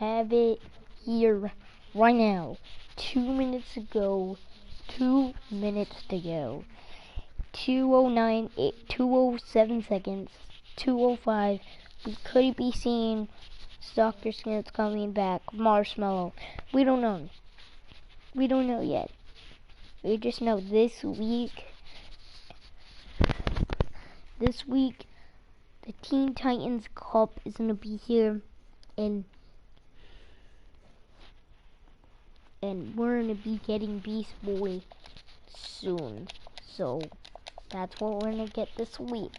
have it here right now. 2 minutes ago. 2 minutes to go. 2:09, 2:07 seconds. 2:05. We could be seeing Soccer Skins coming back. Marshmallow. We don't know. We don't know yet. We just know this week, the Teen Titans Cup is gonna be here, and we're gonna be getting Beast Boy soon. So that's what we're gonna get this week.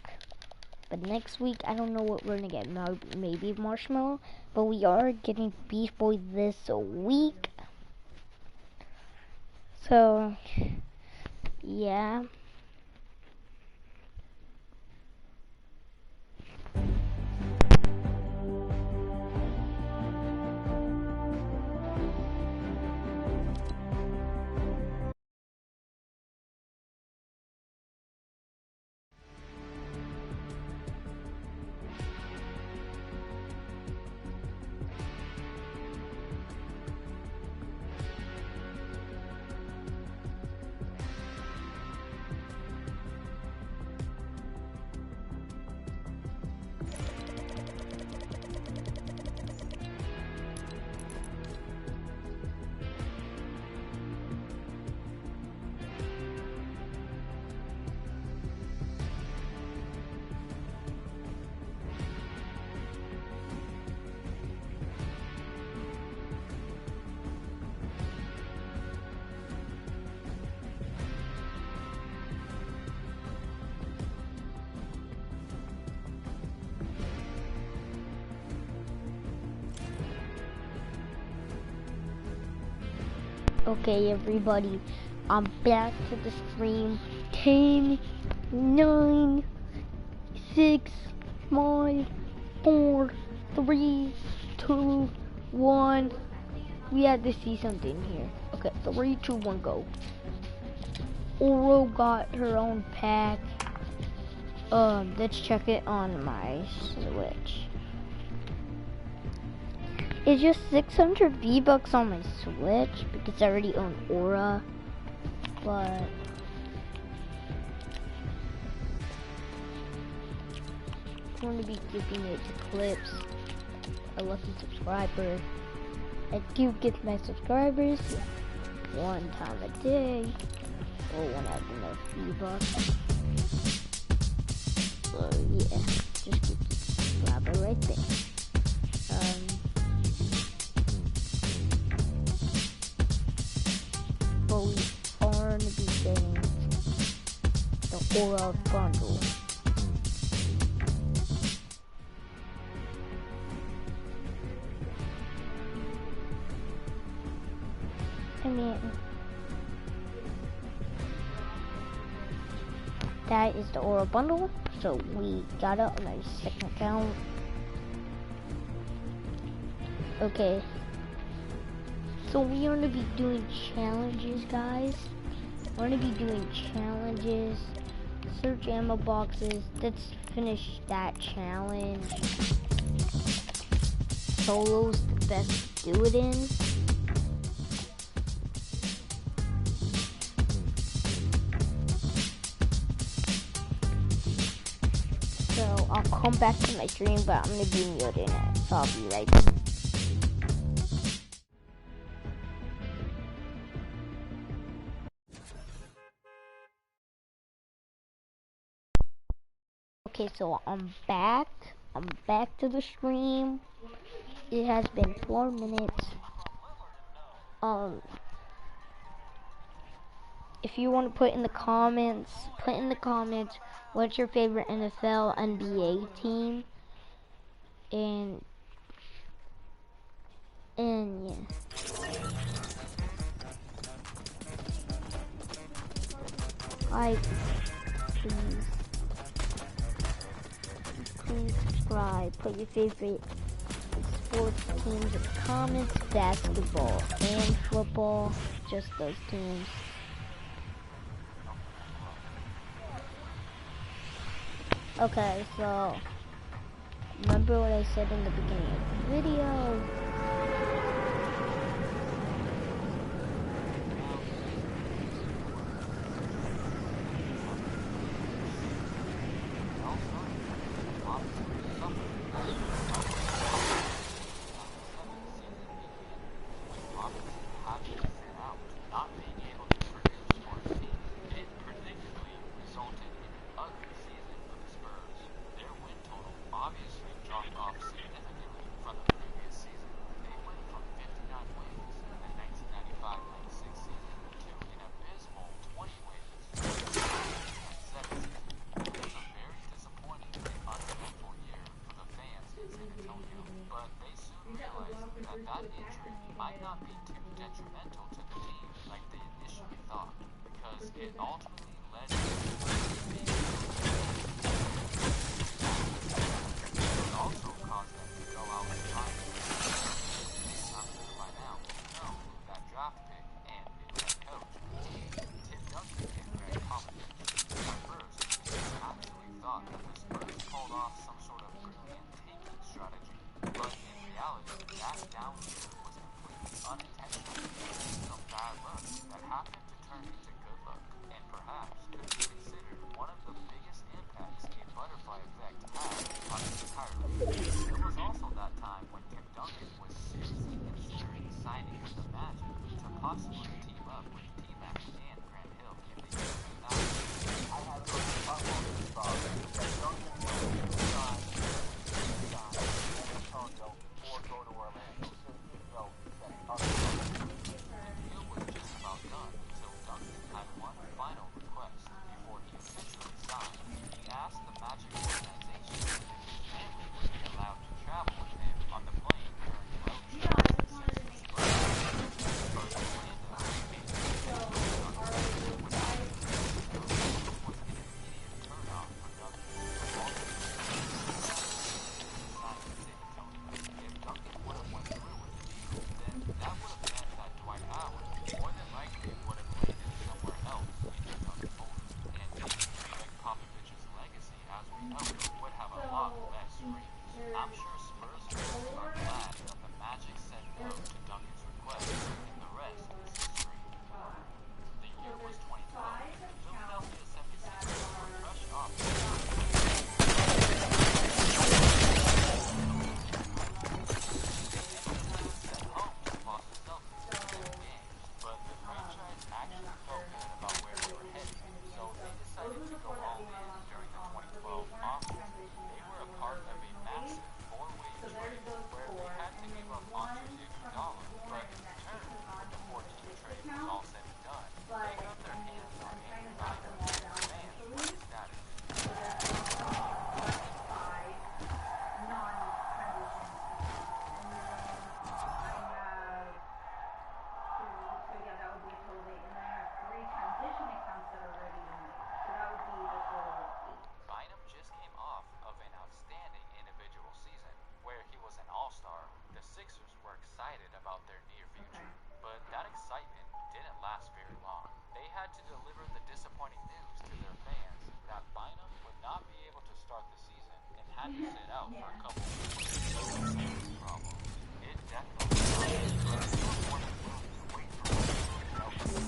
But next week, I don't know what we're gonna get. Maybe Marshmallow, but we are getting Beast Boy this week. So yeah. Okay, everybody, I'm back to the stream. 10, 9, 6, 5, 4, 3, 2, 1. We had to see something here. Okay, 3, 2, 1, go. Oro got her own pack. Let's check it on my Switch. It's just 600 V-Bucks on my Switch because I already own Aura, but I'm going to be giving it to Clips, a lucky subscriber. I do give my subscribers 1 time a day, or when I have enough V-Bucks. So yeah, just keep the subscriber right there. But we are going to be getting the Aura bundle. I mean, that is the Aura bundle. So we got it on my second account. Okay. So we are going to be doing challenges, guys. We're going to be doing challenges, search ammo boxes. Let's finish that challenge. Solo's the best to do it in. So I'll come back to my stream, but I'm going to be muting it. So I'll be right back. Okay, so I'm back to the stream. It has been 4 minutes. If you want to put in the comments what's your favorite NFL, NBA team, and yeah. Like, please subscribe. Put your favorite sports teams in the comments. Basketball and football, just those teams. Okay, so remember what I said in the beginning of the video. that that injury might not be too detrimental to the team like they initially thought, because it ultimately led to it also caused them to go out and find it. I'm sure by now you know who that draft pick and new head coach is. Tim Duncan and Greg Popovich. At first, they actually thought that the Spurs pulled off some sort of brilliant tanking strategy, but in reality, that down year was completely unintentional. Some bad luck that happened to turn into good luck, and perhaps could be considered one of the biggest impacts a butterfly effect had on the entire league. It was also that time when Tim Duncan was seriously considering signing with the Magic to possibly team up with T-Mac and Grant Hill in the year 2000. I had a utmost thought that Duncan would sign San Antonio or go to Orlando since he felt that other the deal was just about done until Duncan had one final request before he officially signed. He asked the Magic organization if his family would be allowed to travel with him on the plane during road trips the Sixers were. First Orlando made the decision on Duncan without his was an immediate turn-off for Duncan. Signed in San Antonio. If Duncan would have went through with the deal, then that would have meant that Dwight Howard more than likely would have landed somewhere else in the Thunder fold, and maybe Greg Popovich's legacy as we know it would have a lot less reach. I'm sure Spurs fans are glad that the Magic said no to Duncan's request, and the rest is history. The year was 2012. Philadelphia 76ers were fresh off the sent home to Boston Celtics in 7 games, but the franchise actually felt good about where they were headed, so they decided to go all in during the 2012 offseason. They were a part of a massive four-way trade where they had to give up Andre Iguodala, but in return, when the 4-team trade was all said and done, they got their hands on Andrew Bynum. Fans were ecstatic. Bynum just came off of an outstanding individual season, where he was an all-star. The Sixers were excited about their near future, but that excitement didn't last very long. They had to deliver the disappointing news to their fans that Bynum would not be able to start the season and had to sit out for a couple weeks. Problem. It definitely was, but they were more than willing to wait for him to help them.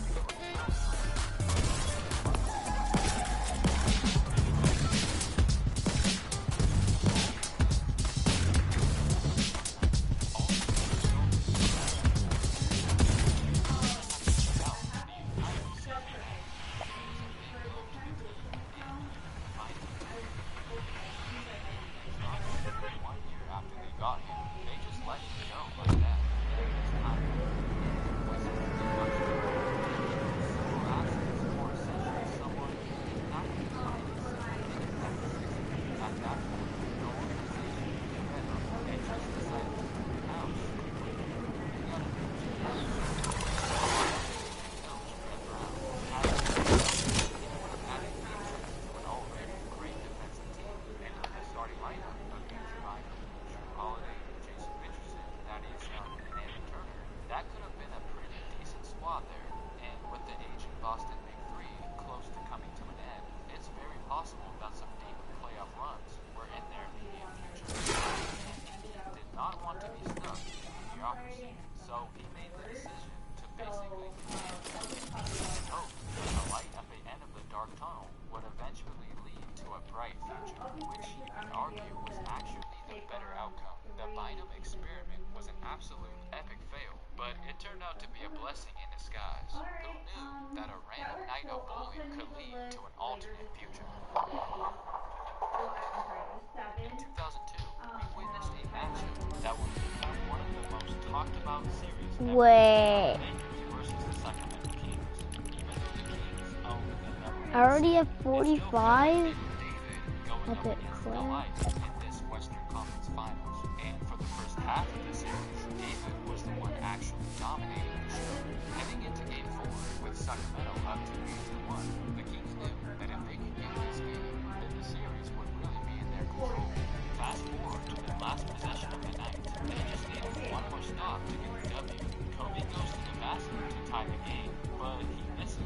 So he made the decision to basically hope that the light at the end of the dark tunnel would eventually lead to a bright future, which you could argue was actually the better outcome. The Bynum experiment was an absolute epic fail, but it turned out to be a blessing in disguise. Who knew that a random night of bowling could lead to an alternate future? In 2002, we witnessed a matchup that would become one of the most talked about series ever. Wait. Lakers versus the Sacramento Kings. Even though the Kings owned the number I already have it still felt 45. like David going A up bit against close. Goliath in this Western Conference Finals. And for the first half of the series, David to get the W. Kobe goes to the basket to tie the game, but he misses.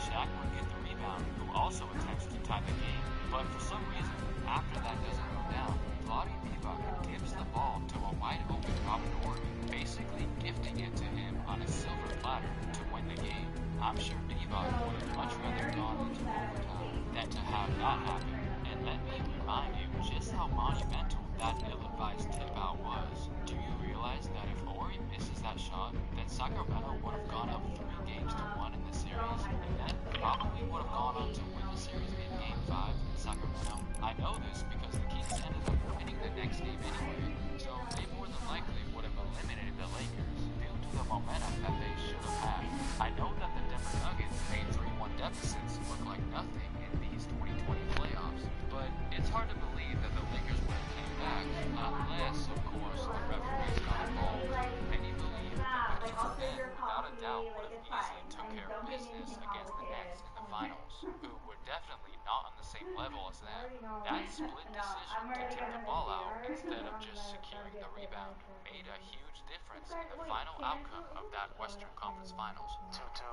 Shaq would get the rebound, who also attempts to tie the game, but for some reason, after that doesn't go down, Vlade Divac gives the ball to a wide-open Robert Horry, basically gifting it to him on a silver platter to win the game. I'm sure Divac would have much rather gone into overtime than to have that happen. And let me remind you just how monumental that ill-advised tip-out was. Do you realize that if Horry misses that shot, then Sacramento would have gone up 3-1 in the series, and then probably would have gone on to win the series in Game 5 in Sacramento? I know this because the Kings ended up winning the next game anyway, so they more than likely would have eliminated the Lakers due to the momentum that they should have had. I know that the Denver Nuggets made 3-1 deficits look like nothing in these 2020 playoffs, but it's hard to believe that the Lakers would have came back, unless, of course, the referees got involved. Many believe that the Denver men, without a doubt, would have easily took care of business against the Nets in the finals, who were definitely not on the same level as them. That split decision to tip the ball out instead of just securing the rebound made a huge difference in the final outcome of that Western Conference Finals. 2-2,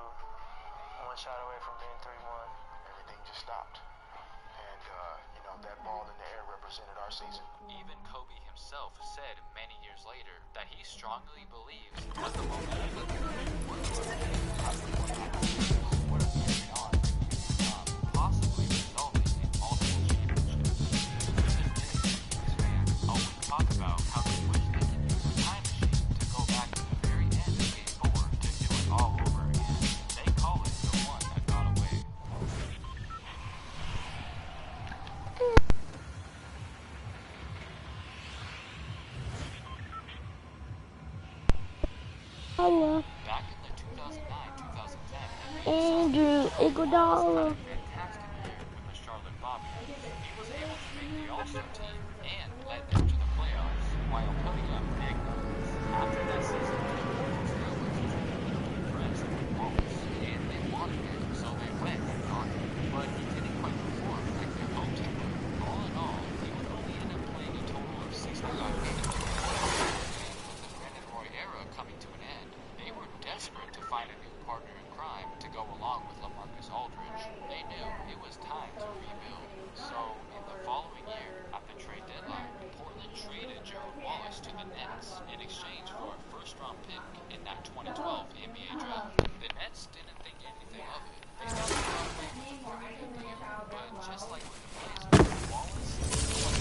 one shot away from being 3-1. Everything just stopped. And, that ball in the air represented our season. Even Kobe himself said many years later that he strongly believes that the momentum that the Lakers were would have carried on, possibly resulting in multiple championships. These fans always talk about how they wish they could use a time machine to go back to the very end of Game 4 to do it all over again. They call it the one that got away. Back in the 2009-2010 Andrew Iguodala. fantastic year with the Charlotte Bobcats. He was able to make the All-Star team and led them to the playoffs while putting up big numbers. After that season, the Trailblazers were impressed with Wallace, and they wanted him, so they went and got him. But he didn't quite perform like they hoped he would. All in all, he would only end up playing a total of 65 minutes. With the Brandon Roy era coming to an end, they were desperate to find a new partner in crime to go along with LaMarcus Aldridge. They knew it was time to rebuild. So, in the following year, at the trade deadline, Portland traded Gerald Wallace to the Nets in exchange for a first-round pick in that 2012 NBA draft. The Nets didn't think anything of it. They started off with a really good deal, but just like with the Blazers, Wallace was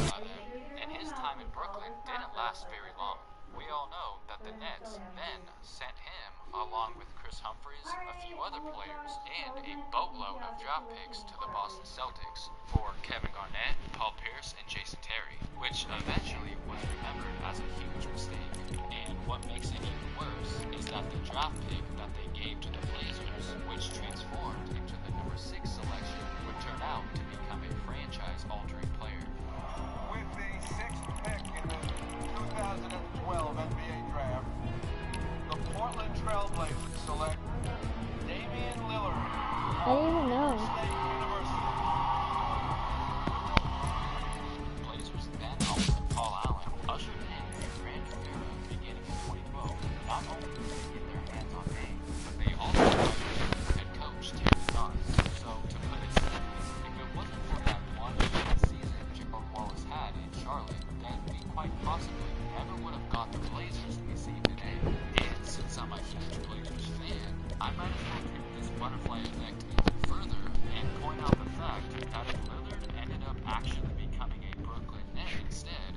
by them, and his time in Brooklyn didn't last very long. We all know that the Nets then sent him, along with Chris Humphries, a few other players, and a boatload of draft picks to the Boston Celtics for Kevin Garnett, Paul Pierce, and Jason Terry, which eventually was remembered as a huge mistake. And what makes it even worse is that the draft pick that they gave to the Blazers, which transformed into the number 6 selection, would turn out to become a franchise-altering player. With the 6th pick in the 2012 NBA Draft, the Portland Trailblazers select Damian Lillard I didn't even know. State University. Blazers then offered Paul Allen, ushered in a brand new era beginning in 2012. Not only did they get their hands on Dame, but they also ushered head coach Terry Stotts. So, to put it simply, if it wasn't for that one bad season Gerald Wallace had in Charlotte, then we quite possibly never would have got the Blazers we see today. And since I'm a huge Blazers fan, I might as well take this butterfly effect even further and point out the fact that if Lillard ended up actually becoming a Brooklyn Net instead,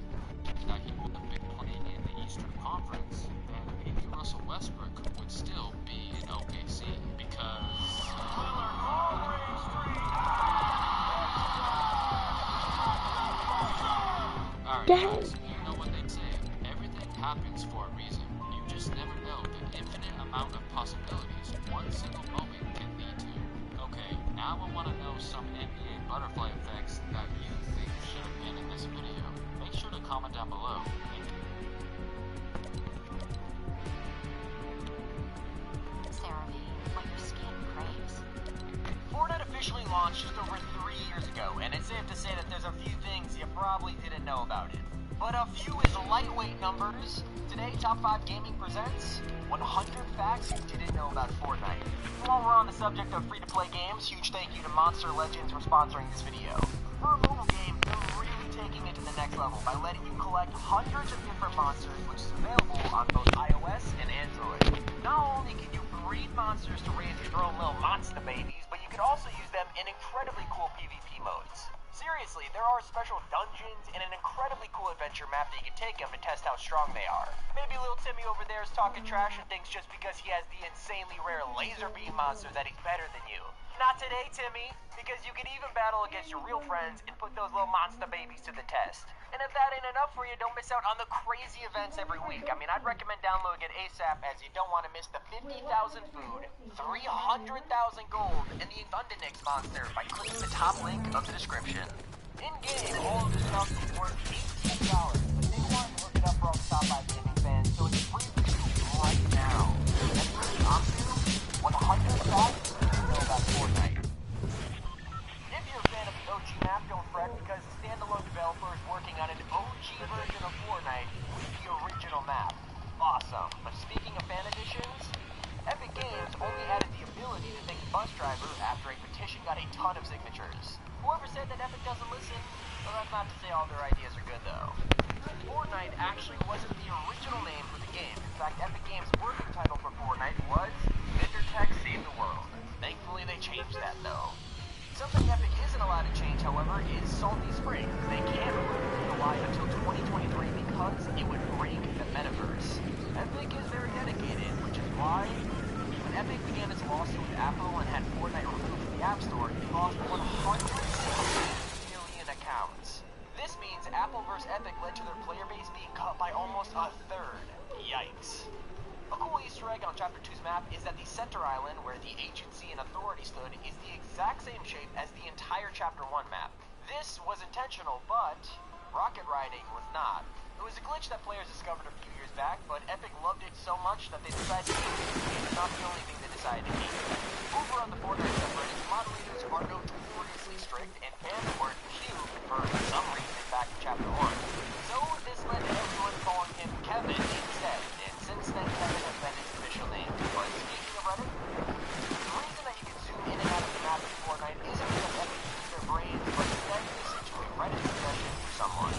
that he would have been playing in the Eastern Conference, then maybe Russell Westbrook would still be in OKC, because Lillard always free. alright, Dang. guys, you know what they say. Everything happens for a reason. You just never know the infinite amount of possibilities one single moment can lead to. Okay, now I want to know some NBA butterfly effects that you think should have been in this video. Make sure to comment down below. Thank you. CeraVe, what your skin craves. Fortnite officially launched just over 3 years ago, and it's safe to say that there's a few things you probably didn't know about it. But a few is lightweight numbers. Today, Top 5 Gaming presents 100 facts you didn't know about Fortnite. While we're on the subject of free-to-play games, huge thank you to Monster Legends for sponsoring this video. For a mobile game, they're really taking it to the next level by letting you collect hundreds of different monsters, which is available on both iOS and Android. Not only can you breed monsters to raise your own little monster babies, but you can also use them in incredibly cool PvP modes. Seriously, there are special dungeons and an incredibly cool adventure map that you can take them to test how strong they are. Maybe little Timmy over there is talking trash and thinks just because he has the insanely rare laser beam monster that he's better than you. Not today, Timmy, because you can even battle against your real friends and put those little monster babies to the test. And if that ain't enough for you, don't miss out on the crazy events every week. I mean, I'd recommend downloading it ASAP as you don't want to miss the 50,000 food, 300,000 gold, and the Thundernix monster by clicking the top link of the description. In-game, all of this stuff is worth $18, but they want to hook it up for all the top 5 gaming fans, so it's free for you right now. That's really awesome. 100 facts you need to know about Fortnite. If you're a fan of the OG map, don't fret, because the standalone developer is working on an OG version of Fortnite with the original map. Awesome. But speaking of fan editions, Epic Games only added the ability to thank the bus driver after a petition got a ton of signatures. Whoever said that Epic doesn't listen, well, that's not to say all their ideas are good, though. Fortnite actually wasn't the original name for the game. In fact, Epic Games' working title for Fortnite was Vendor Tech Save the World. Thankfully, they changed that, though. Something Epic isn't allowed to change, however, is Salty Springs. They can't move it to go live until 2023 because it would break the metaverse. Epic is very dedicated, which is why when Epic began its lawsuit with Apple and had Fortnite removed from the App Store, it lost 160 million accounts. This means Apple vs. Epic led to their player base being cut by almost a third. Yikes. A cool Easter egg on Chapter 2's map is that the center island, where the agency and authority stood, is the exact same shape as the entire Chapter 1 map. This was intentional, but rocket riding was not. It was a glitch that players discovered a few years back, but Epic loved it so much that they decided to keep it. It's not the only thing they decided to keep. Over on the Fortnite subreddit, moderators are notoriously strict, and banned the word cube for some reason back in Chapter 1. So this led to everyone calling him Kevin instead, and since then Kevin has been his official name. But speaking of Reddit, the reason that you can zoom in and out of the map in Fortnite isn't because Epic used their brains, but instead listen to a Reddit suggestion for someone.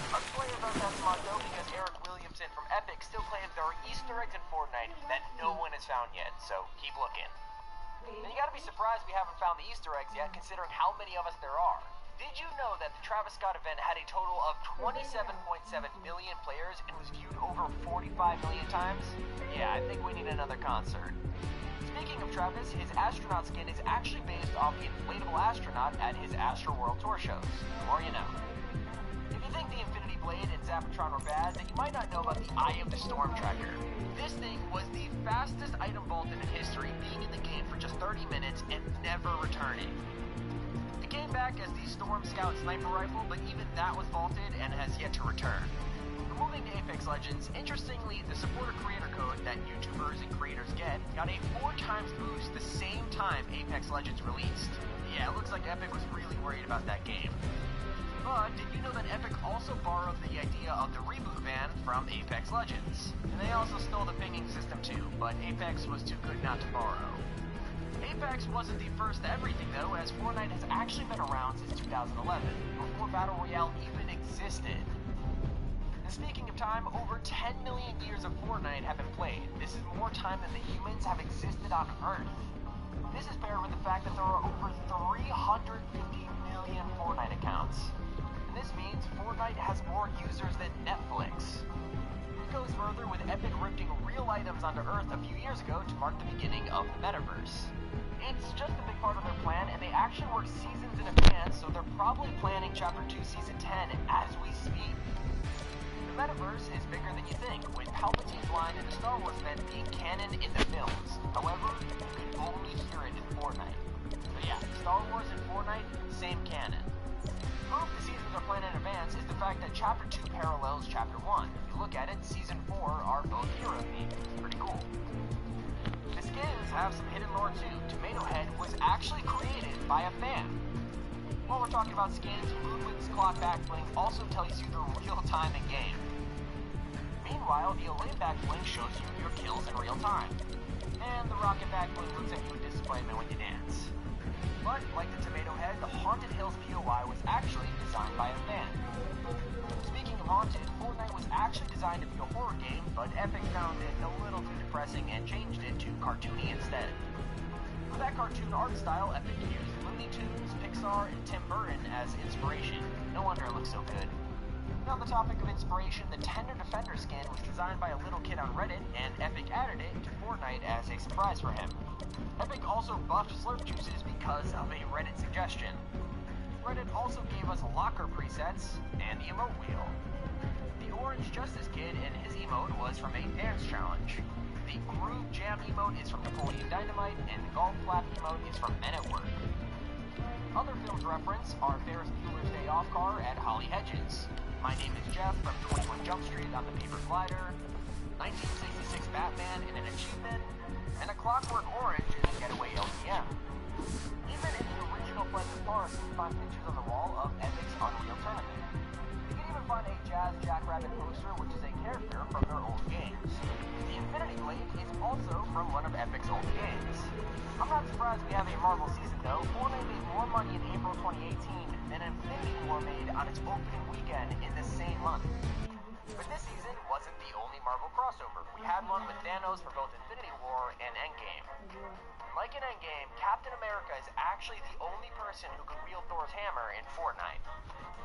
Us players aren't that smart though, because Eric Williamson from Epic still claims there are Easter eggs in Fortnite that no one has found yet, so keep looking. And you gotta be surprised we haven't found the Easter eggs yet, considering how many of us there are. Did you know that the Travis Scott event had a total of 27.7 million players and was viewed over 45 million times? Yeah, I think we need another concert. Speaking of Travis, his astronaut skin is actually based off the inflatable astronaut at his Astroworld tour shows. The more you know. If you think the Infinity Blade and Zapatron were bad, then you might not know about the Eye of the Storm Tracker. This thing was the fastest item vaulted in history, being in the game for just 30 minutes and never returning. It came back as the Storm Scout sniper rifle, but even that was vaulted and has yet to return. Moving to Apex Legends, interestingly, the supporter creator code that YouTubers and creators get got a 4 times boost the same time Apex Legends released. Yeah, it looks like Epic was really worried about that game. But did you know that Epic also borrowed the idea of the reboot van from Apex Legends? And they also stole the pinging system too, but Apex was too good not to borrow. Apex wasn't the first to everything though, as Fortnite has actually been around since 2011, before Battle Royale even existed. And speaking of time, over 10 million years of Fortnite have been played. This is more time than the humans have existed on Earth. This is paired with the fact that there are over 350 million Fortnite accounts. And this means Fortnite has more users than Netflix. It goes further with Epic ripping real items onto Earth a few years ago to mark the beginning of the metaverse. It's just a big part of their plan, and they actually work seasons in advance, so they're probably planning Chapter 2 Season 10 as we speak. The metaverse is bigger than you think, with Palpatine's line in the Star Wars event being canon in the films. However, you can only hear it in Fortnite. So yeah, Star Wars and Fortnite, same canon. Proof the seasons are planned in advance is the fact that Chapter 2 parallels Chapter 1. If you look at it, Season 4 are both hero themed. Pretty cool. The skins have some hidden lore too. Tomato Head was actually created by a fan. While we're talking about skins, Ludwig's clock back bling also tells you the real time in game. Meanwhile, the Elaine back bling shows you your kills in real time. And the rocket back bling looks at you in disappointment when you dance. But, like the Tomato Head, the Haunted Hills POI was actually designed by a fan. Speaking of Haunted, Fortnite was actually designed to be a horror game, but Epic found it a little too depressing and changed it to cartoony instead. For that cartoon art style, Epic used Looney Tunes, Pixar, and Tim Burton as inspiration. No wonder it looks so good. On the topic of inspiration, the Tender Defender skin was designed by a little kid on Reddit, and Epic added it to Fortnite as a surprise for him. Epic also buffed slurp juices because of a Reddit suggestion. Reddit also gave us locker presets and the emote wheel. The Orange Justice Kid and his emote was from a dance challenge. The Groove Jam emote is from Napoleon Dynamite, and the Golf Clap emote is from Men at Work. Other films reference are Ferris Bueller's Day Off car and Holly Hedges. My Name is Jeff from 21 Jump Street on the Paper Glider, 1966 Batman in an achievement, and A Clockwork Orange in a Getaway LTM. Even in the original Pleasant Park, you can find pictures on the wall of Epic's Unreal Tournament. You can even find a Jazz Jackrabbit poster, which is a character from their old games. The Infinity Blade is also from one of Epic's old games. I'm not surprised we have a Marvel season though. Fortnite made more money in April 2018 than Infinity War made on its opening weekend in the same month. But this season wasn't the only Marvel crossover. We had one with Thanos for both Infinity War and Endgame. Like in Endgame, Captain America is actually the only person who could wield Thor's hammer in Fortnite.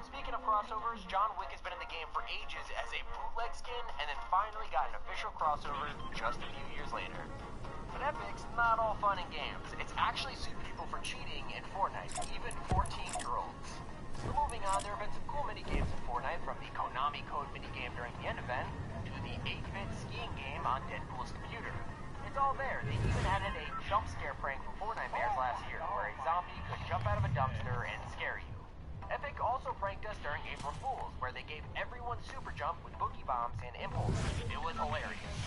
Speaking of crossovers, John Wick has been in the game for ages as a bootleg skin, and then finally got an official crossover just a few years later. But Epic's not all fun and games. It's actually sued people for cheating in Fortnite, even 14-year-olds. So moving on, there have been some cool minigames in Fortnite, from the Konami Code minigame during the end event, to the 8-bit skiing game on Deadpool's computer. It's all there. They even added a jump scare prank for Fortnite Bears last year, where a zombie could jump out of a dumpster and scare you. Epic also pranked us during April Fools, where they gave everyone super jump with boogie bombs and impulse. It was hilarious.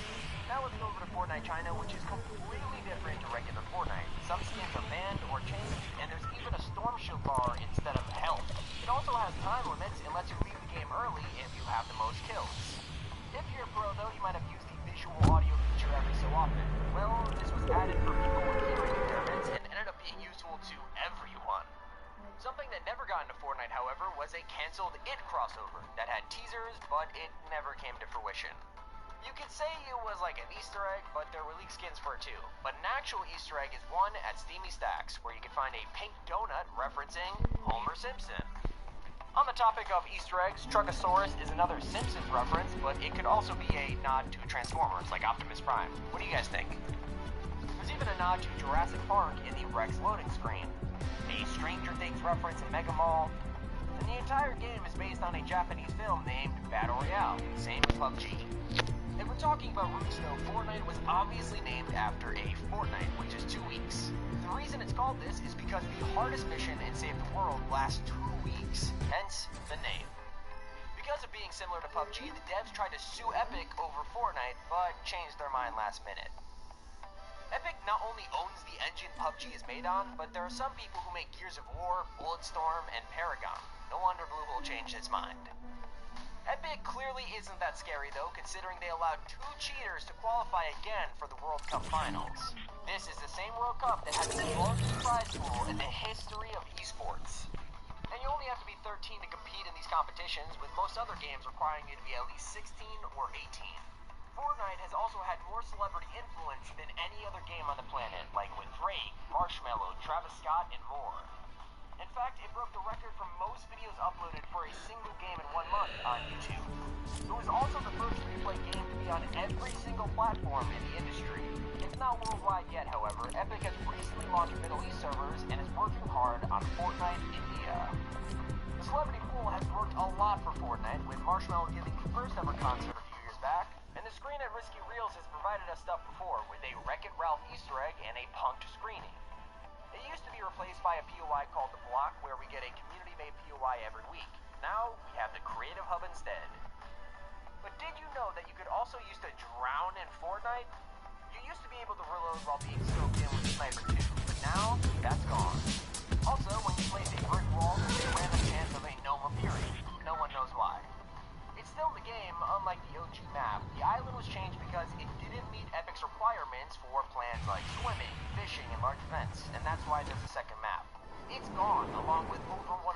Now let's go over to Fortnite China, which is completely different to regular Fortnite. Some skins are banned or changed, and there's even a storm shield bar instead of health. It also has time limits and lets you leave the game early if you have the most kills. If you're a pro though, you might have used the visual audio feature every so often. Well, this was added for people with hearing impairments and ended up being useful to everyone. Something that never got into Fortnite, however, was a cancelled It crossover that had teasers, but it never came to fruition. You could say it was like an Easter egg, but there were leaked skins for it too. But an actual Easter egg is one at Steamy Stacks, where you can find a pink donut referencing Homer Simpson. On the topic of Easter eggs, Truckosaurus is another Simpsons reference, but it could also be a nod to Transformers, like Optimus Prime. What do you guys think? There's even a nod to Jurassic Park in the Rex loading screen, a Stranger Things reference in Mega Mall, and the entire game is based on a Japanese film named Battle Royale, same as PUBG. If we're talking about roots though, Fortnite was obviously named after a fortnight, which is 2 weeks. The reason it's called this is because the hardest mission in Save the World lasts 2 weeks, hence the name. Because of being similar to PUBG, the devs tried to sue Epic over Fortnite, but changed their mind last minute. Epic not only owns the engine PUBG is made on, but there are some people who make Gears of War, Bulletstorm, and Paragon. No wonder Bluehole changed its mind. Epic clearly isn't that scary though, considering they allowed 2 cheaters to qualify again for the World Cup Finals. This is the same World Cup that had the largest prize pool in the history of esports. And you only have to be 13 to compete in these competitions, with most other games requiring you to be at least 16 or 18. Fortnite has also had more celebrity influence than any other game on the planet, like with Drake, Marshmello, Travis Scott, and more. In fact, it broke the record for most videos uploaded for a single game in 1 month on YouTube. It was also the first free-to-play game to be on every single platform in the industry. It's not worldwide yet, however. Epic has recently launched Middle East servers and is working hard on Fortnite India. The celebrity pool has worked a lot for Fortnite, with Marshmello giving the first ever concert a few years back, and the screen at Risky Reels has provided us stuff before, with a Wreck-It Ralph Easter egg and a Punked screening. It used to be replaced by a POI called The Block, where we get a community-made POI every week. Now, we have the Creative Hub instead. But did you know that you could also use to drown in Fortnite? You used to be able to reload while being soaked in with Sniper 2, but now, that's gone. Also, when you place a brick wall, there's a random chance of a gnome appearing. No one knows why. It's still in the game, unlike the OG map. The island was changed because it didn't meet Epic's requirements for plans like swimming, fishing, and large events, and that's why there's a second map. It's gone, along with over 100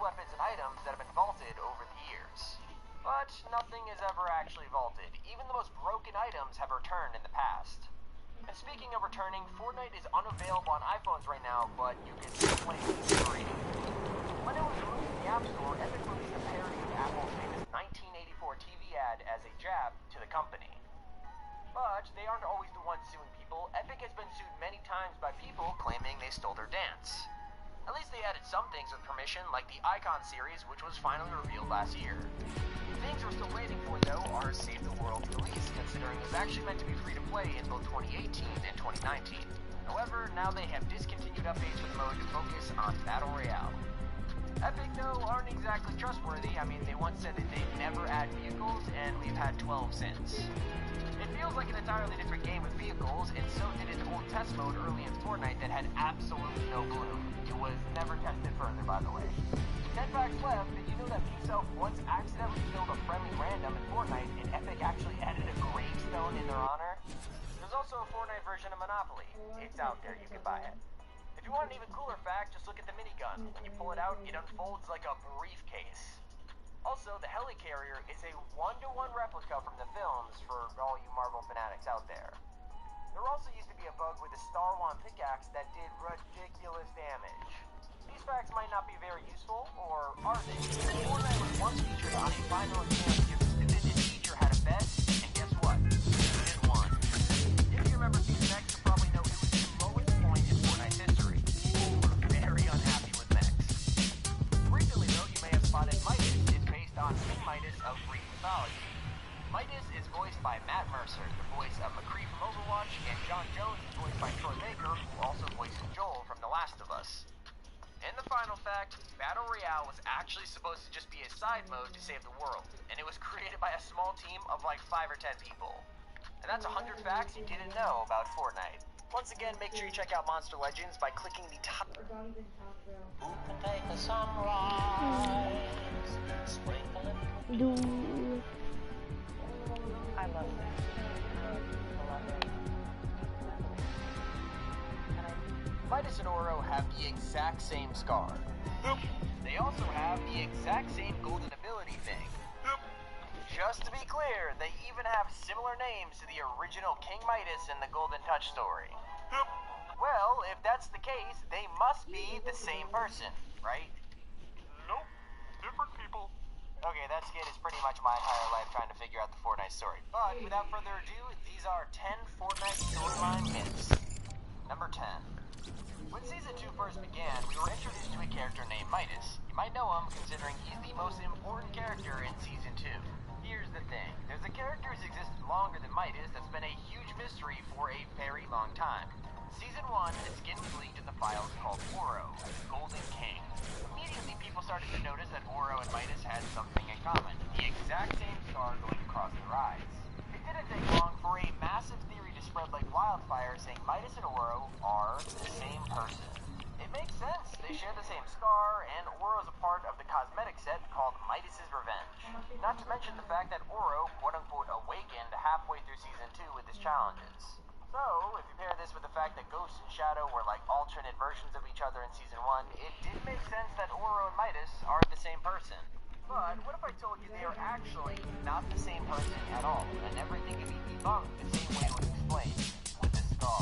weapons and items that have been vaulted over the years. But nothing is ever actually vaulted. Even the most broken items have returned in the past. And speaking of returning, Fortnite is unavailable on iPhones right now, but you can still play it free. When it was released in the App Store, Epic released a parody of Apple's famous 1984 TV ad as a jab to the company. But they aren't always the ones suing people. Epic has been sued many times by people claiming they stole their dance. At least they added some things with permission, like the Icon series, which was finally revealed last year. Things we're still waiting for, though, are Save the World's release, considering it was actually meant to be free to play in both 2018 and 2019. However, now they have discontinued updates for the mode to focus on Battle Royale. Epic, though, aren't exactly trustworthy. I mean, they once said that they'd never add vehicles, and we've had 12 since. It feels like an entirely different game with vehicles, and so did an old test mode early in Fortnite that had absolutely no bloom. It was never tested further, by the way. 10 facts left. Did you know that P-Self once accidentally killed a friendly random in Fortnite, and Epic actually added a gravestone in their honor? There's also a Fortnite version of Monopoly. It's out there, you can buy it. If you want an even cooler fact, just look at the minigun. When you pull it out, it unfolds like a briefcase. Also, the helicarrier is a 1-to-1 replica from the films for all you Marvel fanatics out there. There also used to be a bug with a Star Wars pickaxe that did ridiculous damage. These facts might not be very useful, or are they? Fortnite was once featured on a final championship. The defendant teacher had a bet, and guess what? It won. If you remember Season X, you probably know it was the lowest point in Fortnite's history. People were very unhappy with Max. Recently, though, you may have spotted Midas is based on King Midas of Greek mythology. Midas is voiced by Matt Mercer, the voice of McCree from Overwatch, and John Jones is voiced by Troy Baker, who also voiced Joel from The Last of Us. And the final fact, Battle Royale was actually supposed to just be a side mode to save the world, and it was created by a small team of like 5 or 10 people. And that's 100 facts you didn't know about Fortnite. Once again, make sure you check out Monster Legends by clicking the top. Who can take a sunrise? Do. I love that. Midas and Oro have the exact same scar. They also have the exact same golden ability thing. Just to be clear, they even have similar names to the original King Midas in the Golden Touch story. Well, if that's the case, they must be the same person, right? Nope. Different people. Okay, that skit is pretty much my entire life trying to figure out the Fortnite story. But without further ado, these are 10 Fortnite storyline myths. Number 10. When Season 2 first began, we were introduced to a character named Midas. You might know him considering he's the most important character in Season 2. Here's the thing. There's a character who's existed longer than Midas that's been a huge mystery for a very long time. Season 1, a skin was leaked in the files called Oro, the Golden King. Immediately, people started to notice that Oro and Midas had something in common. The exact same scar going across their eyes. It didn't take long for a massive theory to spread like wildfire saying Midas and Oro are the same person. It makes sense. They share the same scar, and Oro is a part of the cosmetic set called Midas's Revenge. Not to mention the fact that Oro, quote-unquote, awakened halfway through Season 2 with his challenges. So, if you pair this with the fact that Ghost and Shadow were like alternate versions of each other in Season 1, it did make sense that Oro and Midas are the same person. But what if I told you they are actually not the same person at all, and everything can be debunked the same way it was explained, with the scar?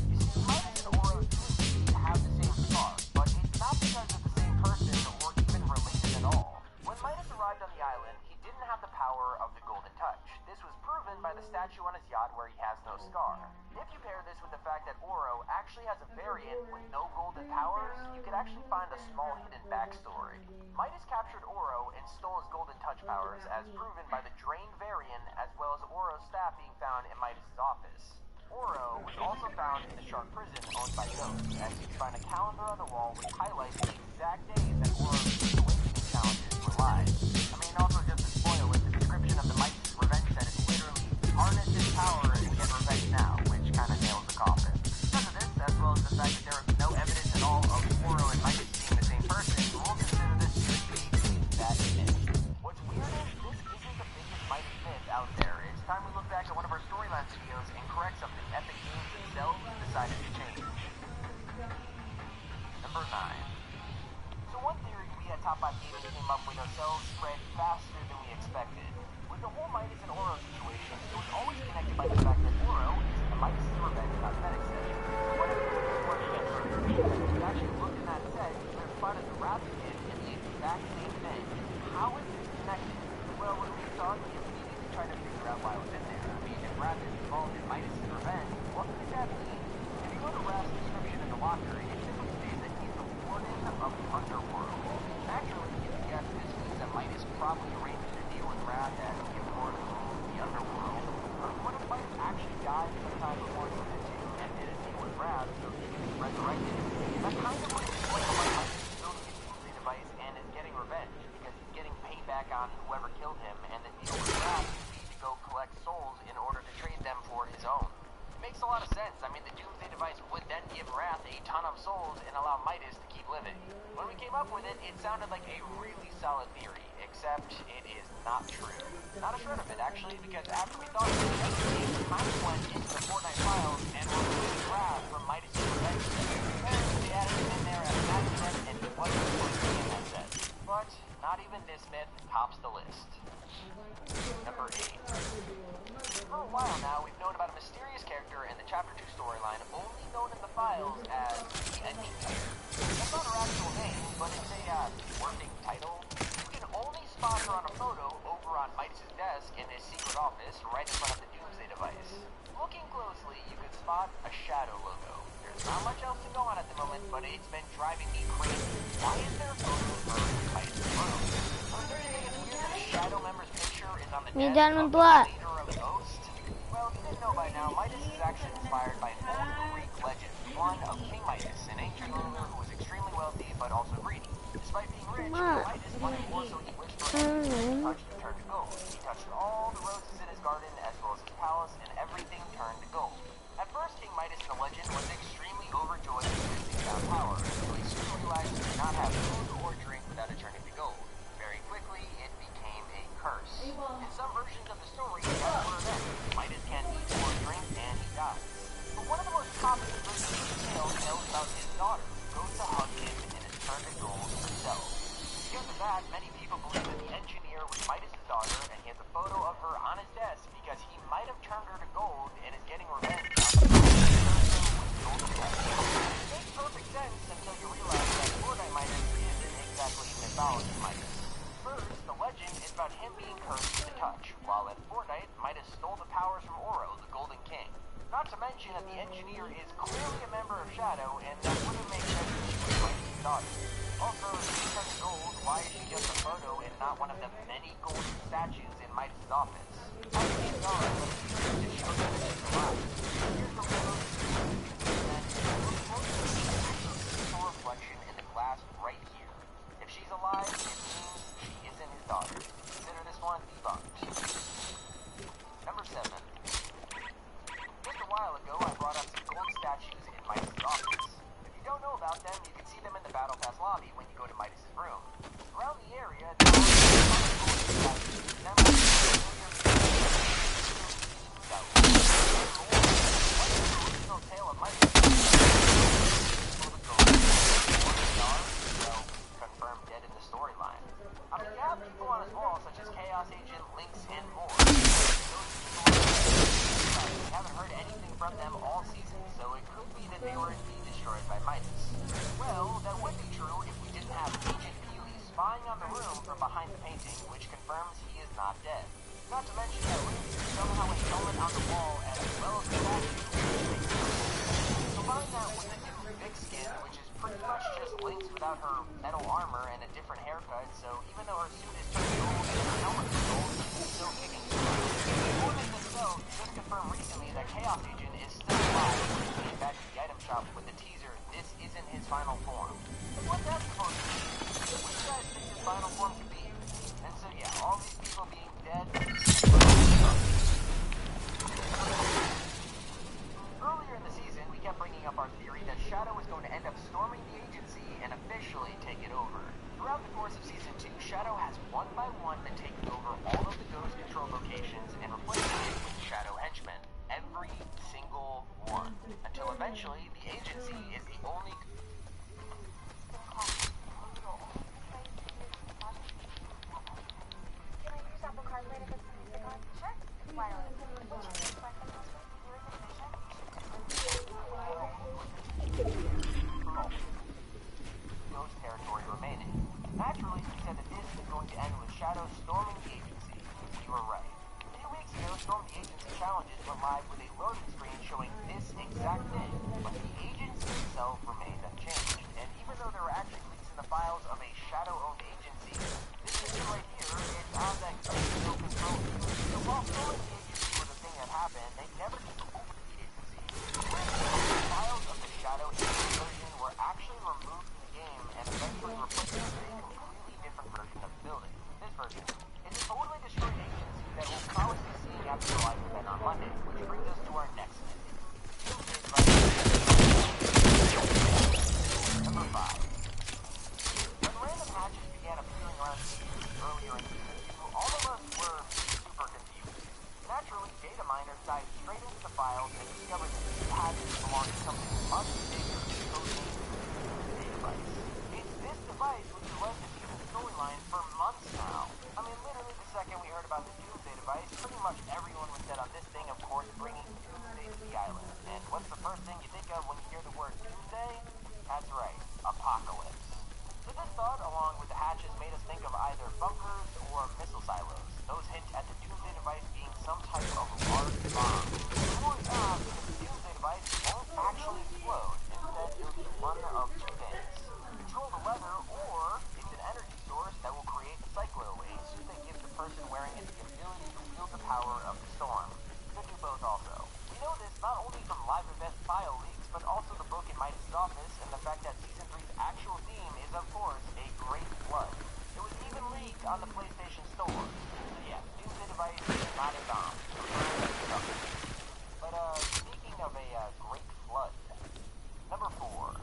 You see, Midas and Oro do indeed have the same scar, but it's not because of the same person or even related at all. When Midas arrived on the island, he didn't have the power of the Golden Touch. This was proven by the statue on his yacht where he has no scar. If you pair this with the fact that Oro actually has a variant with no golden powers, you could actually find a small hidden backstory. Midas captured Oro and stole his Golden Touch powers, as proven by the drained variant, as well as Oro's staff being found in Midas's office. Oro was also found in the Shark prison owned by Ghost, as you can find a calendar on the wall which highlights the exact days that Oro's awakening challenges were live. I mean, also just to spoil it, the description of the Midas's Revenge set is literally harness his power and get revenge now, which kind of nails the coffin. Because of this, as well as the fact that there is no evidence at all of Oro and and correct something Epic Games themselves decided to change. Number 9. So one theory we at Top 5 Gaming came up with ourselves spread faster than we expected. With the whole Midas and Oro situation, it was always connected by the fact that Oro is the Midas' Revenge cosmetic set. So what if it was more than further? If you actually looked in that set, you could have spotted the Wrath kit in the exact same thing. How is this connected? Well, when we saw it, we immediately tried to figure out why it was in there. I mean, if Wrath is involved in Midas' Revenge, what could that mean? If you go to Wrath's description in the locker, it simply states that he's the Warden of the Underworld. Naturally, if you guess this means that Midas probably arranged a deal with Wrath as the important rule of the Underworld. But what if Midas actually died sometime before Season 2 and did a deal with Wrath so he could be resurrected? That kind of would explain why Midas is building a doomsday device and is getting revenge, because he's getting payback on whoever killed him, and the deal with Wrath would be to go collect souls in order to trade them for his own. It makes a lot of sense. I mean, the doomsday device would then give Wrath a ton of souls and allow Midas to keep living. When we came up with it, it sounded like a really solid theory, except it is not true. Not a shred of it, actually, because after we thought of it, we kind of went into the Fortnite files and removed Wrath from Midas' Revenge. They added him in there as an accident, and he wasn't supposed to be in that set. But not even this myth tops the list. Number 8. For a while now, we've known about a mysterious character in the Chapter 2 storyline, only known in the files as the Engineer. That's not her actual name, but it's a working title. You can only spot her on a photo over on Midas' desk in his secret office, right in front of the Doomsday device. Looking closely, you can spot a Shadow logo. There's not much else to go on at the moment, but it's been driving me crazy. Why is there a photo of her in Midas' room? Don't you think it's weird that a Shadow member's picture is on the Me desk done of with the what? leader of Ghost? Well, if you didn't know by now, Midas is actually inspired by an old Greek legend, one of King Midas, an ancient ruler who was extremely wealthy but also greedy. Despite being rich, Midas wanted more, so he wished for everything he touched to turn to gold. He touched all the roses in his garden as well as his palace, and everything turned to gold. At first, King Midas in the legend was extremely overjoyed with his newfound power, until he soon realized he could not have food or drink without it turning to gold. Very quickly, it became a curse. In some versions of the story, that's what it ends. Midas can't eat or drink, and he dies. But one of the most popular versions of the tale tells about his daughter, who goes to hug him and is turned to gold himself. Because of that, many people believe that the Engineer was Midas' daughter, and he has a photo of her on his desk because he might have turned her to gold and is getting revenge on the person who turned him with golden desk. It makes perfect sense until you realize that Fortnite Midas isn't exactly mythology Midas. First, the legend is about him being cursed with a touch, while in Fortnite, Midas stole the powers from Oro, the Golden King. Not to mention that the Engineer is clearly a member of Shadow, and that wouldn't make sense if she was Midas' daughter. Also, if she turned gold, why is she just a photo and not one of the many golden statues in Midas' office? I can't know, but it shows that she's alive. Here's the photo. And look closely, you can actually see her reflection in the glass right here. If she's alive, it means she isn't his daughter. Consider this one debunked. Number 7. Just a while ago, I brought up some gold statues in Midas' office. If you don't know about them, you can see them in the Battle Pass lobby when you go to Midas' room. Around the area, there are gold statues resembling the original tale of Midas. Confirmed dead in the storyline. I mean, you have people on his wall such as Chaos Agent, Lynx, and more. We haven't heard anything from them all season, so it could be that they were indeed destroyed by Midas. Well, that would be true if we didn't have Agent Peely spying on the room from behind the painting, which confirms he is not dead. Not to mention that Lynx is somehow a helmet on the wall as well as the statue. Combine that with a new Vic skin, which is pretty much just Lynx without her metal armor and a different haircut, so even though her suit is turned gold and her helmet is gold, she's still kicking Fortnite themselves just confirmed recently that Chaos Agent is still alive when he came back to the item shop with the teaser, "This isn't his final form." But what's that supposed to mean? What do you guys think his final form could be? And so yeah, all these people being dead. Earlier in the season, we kept bringing up our theory that Shadow was going to end up storming the agency and officially take it over. Throughout the course of Season 2, Shadow has one by one been taking over all of the Ghost control locations and replacing it with Shadow henchmen. Every essentially, the agency is the only... ghost territory remaining. Naturally, we said that this is going to end with Shadow storming the agency. We were right. A few weeks ago, Storm the Agency challenges went live with a loading screen showing this exact thing, but the agency itself remained unchanged. And even though there were actually leaks in the files of a Shadow-owned agency, this issue right here is on that no control. So while storming the agency was a thing that happened, they never took over the agency. The files of the Shadow agency version were actually removed from the game and eventually replaced with a completely different version of the building. This version is a totally destroyed agency that we'll probably be seeing after the live event on Monday, which brings us to our next myth. Number 5. When random hatches began appearing around seasons earlier in Season 2, all of us were super confused. Naturally, data miners dived straight into the files and discovered that these hatches belong to something much bigger, codenamed the device. It's this device which has led the season's storyline for months now. I mean, literally the second we heard about the Doomsday device, pretty much everyone was set on this thing, of course, bringing Doomsday to the island. And what's the first thing you think of when you hear the word Doomsday? That's right, apocalypse. So this thought, along with the hatches, made us think of either bunkers or missile silos. Those hint at the Doomsday device being some type of large bomb. More not, because the Doomsday device won't actually explode. Instead, it'll be one of two things. Control the weather, or it's an energy source that will create cyclo waves that gives the person wearing it the ability to wield the power of the storm. Could do both also. We know this not only from live event file leaks, but also the book in Midas' office, and the fact that Season 3's actual theme is, of course, a great flood. It was even leaked on the PlayStation Store. So yeah, Doomsday device is not a bomb. But speaking of a great flood, number 4.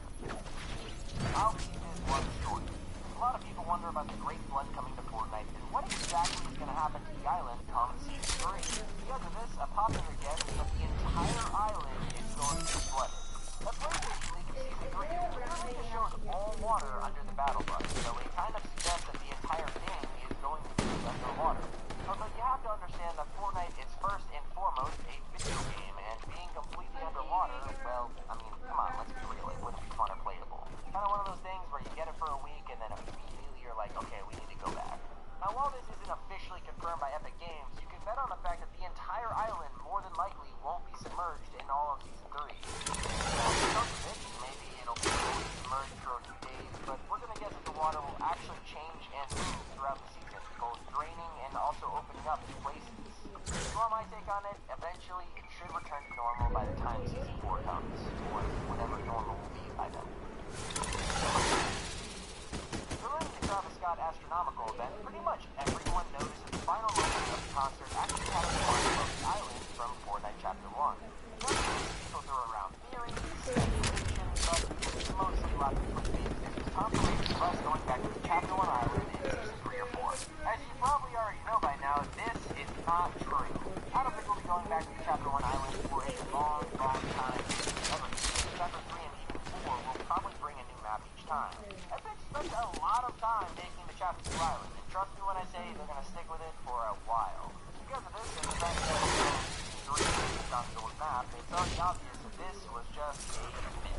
I'll keep this one short. A lot of people wonder about the Great Flood coming to Fortnite and what exactly is going to happen to the island come Season 3. Because of this, a popular guess is that the entire island is going to be flooded. The PlayStation leak of Season 3 literally just shows all water under the battle bus, so it kind of suggests that the entire thing is going to be underwater. Although you have to understand that Fortnite is first and foremost a video game, and being completely underwater, well, I mean, come on, let's be real, it wouldn't be fun or playable. Kind of one of those things where you get it for a week and then immediately you're like, okay, we need to go back. Now, while this isn't officially confirmed by Epic Games, you can bet on the fact that the entire island more than likely won't be submerged in all of Season 3. Maybe it'll be submerged for a few days, but we're going to guess that the water will actually change and move throughout the season, both draining and also opening up in places. For my take on it, eventually it should return to normal by the time Season 4 comes, or whatever normal will be by then. During the Travis Scott Astronomical event, pretty much everyone noticed that the final moments of the concert actually had a one of the island from Fortnite Chapter 1. People throw around theories, speculations, but mostly a lot of people think this was confirmation of us going back to the Chapter 1 island in Season 3 or 4. As you probably already know by now, this is not true. I don't think we'll be going back to the Chapter 1 island for a long, long time. However, Chapter 3 and even 4 will probably bring a new map each time. Epic spent a lot of time making the Chapter 2 island, and trust me when I say they're going to stick with it for a while. Because of this, and the fact that it's on the old map, it's already obvious that this was just a myth.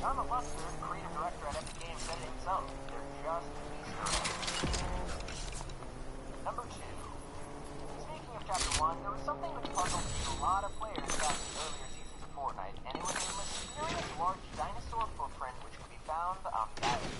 John Luster, creative director at Epic Games, said it himself. They're just Easter eggs. Number 2. Speaking of Chapter 1, there was something that puzzled a lot of players back in the earlier seasons of Fortnite, and it was a mysterious large dinosaur footprint which could be found on the island.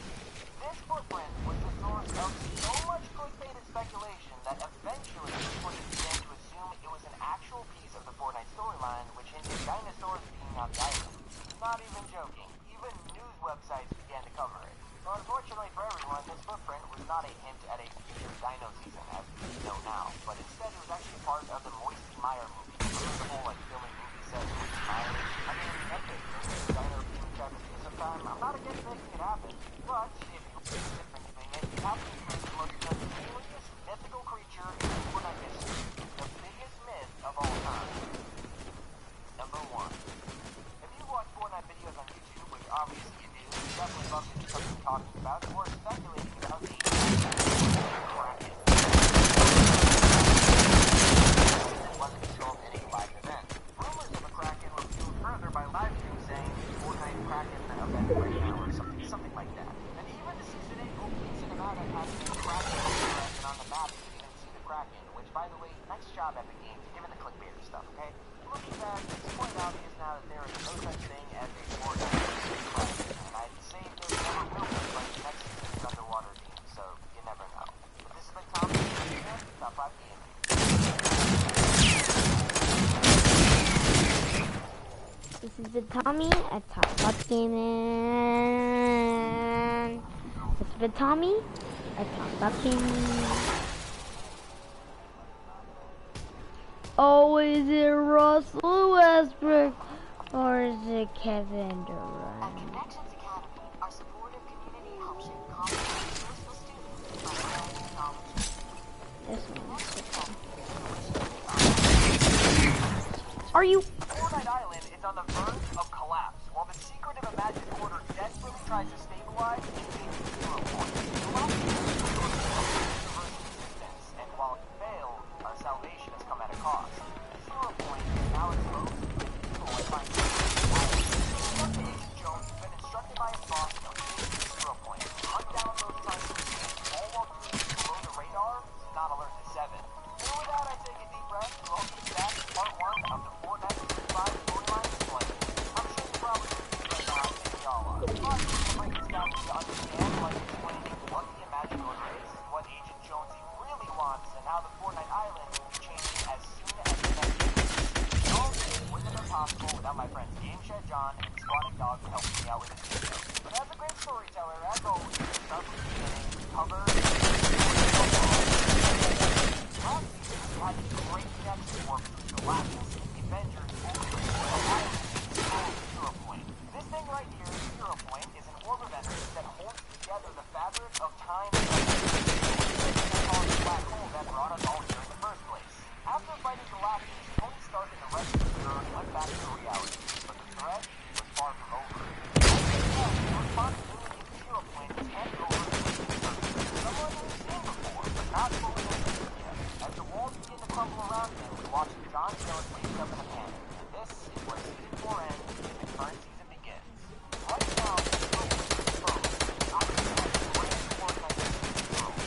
This footprint was the source of so much clickbaited speculation that eventually people began to assume it was an actual piece of the Fortnite storyline which hinted dinosaurs being on the island. Not even joking, even news websites began to cover it. But unfortunately for everyone, this footprint was not a hint at a future dino season as we know now, but instead it was actually part of the Moisty Meyer movie. Remember the whole filming movie set with Moisty Meyer? I mean, Epic, dino being Chapter 2 sometime. I'm not against making it happen, but if you're different doing it, you have to include the most mysterious mythical creature in Fortnite history, the biggest myth of all time. Number 1. If you've watched Fortnite videos talking about or speculating about the Kraken. It wasn't to show up any live event. Rumors of a Kraken were fueled further by live streams saying Fortnite Kraken event right now or something like that. And even the season 8 opening cinematic has the Kraken and on the map you can even see the Kraken, which by the way, nice job Epic Games, given the clickbait and stuff, okay? Looking back, it's quite obvious now that there is no such thing as a Fortnite Kraken, and I'd say there never will be, but next season's underwater team, so you never know. But this has been Tom, Top 5 Gaming. This is the Tommy at Top 5 Gaming. This is the Tommy at Top 5 Gaming. Oh, is it Russell Westbrook or is it Kevin Durant? At Connections Academy, our supportive community helps shape confidence for students by sharing knowledge. This one. Are you? Fortnite Island is on the verge of collapse, while the secretive Imagined Order desperately tries to stabilize and gain zero points. The last resistance, and while it failed, our salvation has come at a cost. 0 Point is now exposed to people like myself. Agent Jones has been instructed by his boss to engage 0 Point, hunt down those trying to escape, all while keeping below the radar to not alert the 7. And with that, I take a deep breath and welcome back to part 1 of the Fortnite 5 storyline display. I'm sure you're probably confused right now, I think we all are. But we'll break this down for you to understand, like explaining what the Imagined Order is, what Agent Jonesy really wants, and how the Fortnite Island will be changing as soon as the next game. And all this wouldn't have been possible without my friends Game Shed John and Squatting Dog for helping me out with this video. But as a great storyteller, as always, start from the beginning, cover, last season, we had this great connection war between Galactus, the Avengers, and the Fortnite Island, and 0 Point. This thing right here, 0 Point, is an orb of energy that holds together the fabric of time and space. The black hole that brought us all here in the first place. After fighting Galactus, Tony Stark and the rest of the crew went back to reality, but the threat was far from over. The responsibility of 0 Point was handed over to someone we've seen before, but not fully understood yet. As the walls begin to crumble around him, we watch John Jones wake up in a panic. And this is where season 4 ends and the current season begins. Right now, the show is exposed. I can see the grand Fortnite world.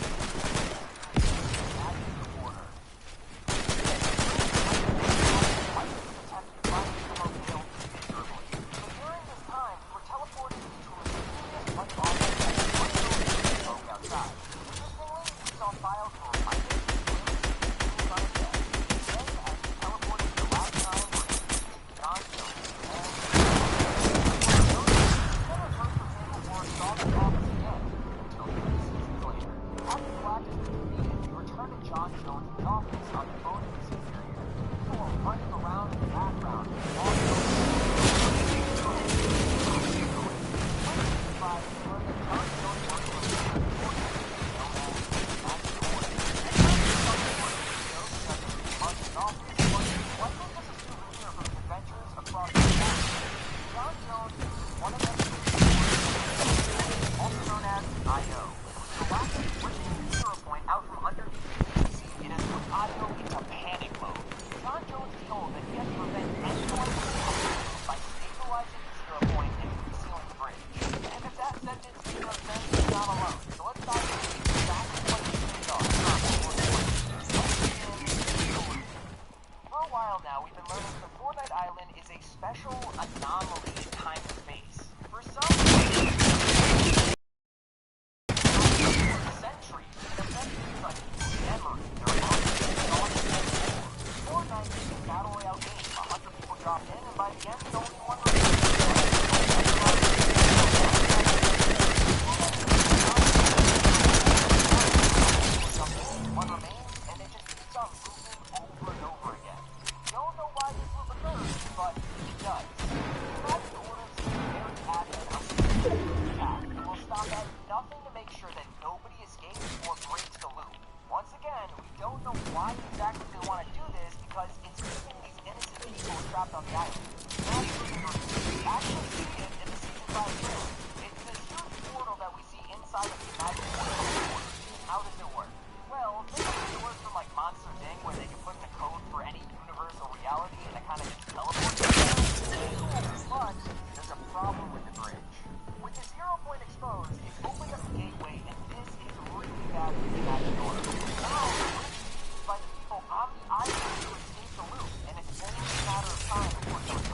That is the order. During this time, we were teleported into a mysterious white office that spoke outside. Interestingly, we saw files for reminders and on his desk. Then, as we teleported to the last time, John Jones and saw the office again until 3 seasons later. After Galactus was defeated, we returned to John Jones' office on the phone of his superior. People were running around in the background, trapped on the island.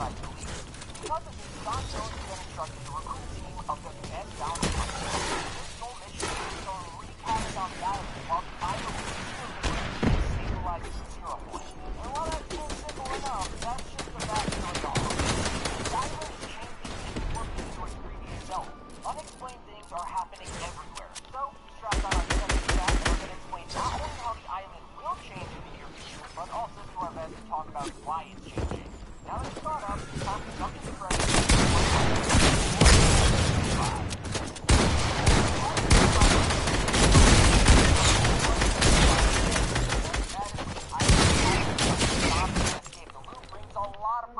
decide to leave. Because of this, Don Jones has been instructed to recruit a team of the best bounty hunters. His sole mission is to wreak havoc on the island while the island is stabilizes Zero Point. And while that seems simple enough, that's just the backstory of all. The island is changing and morphing into its previous self. Unexplained things are happening everywhere. So, strap on our second staff, we're going to explain not only how the island will change in the near future, but also do our best to talk about why it's changing. Now that it's caught up, it's time to jump into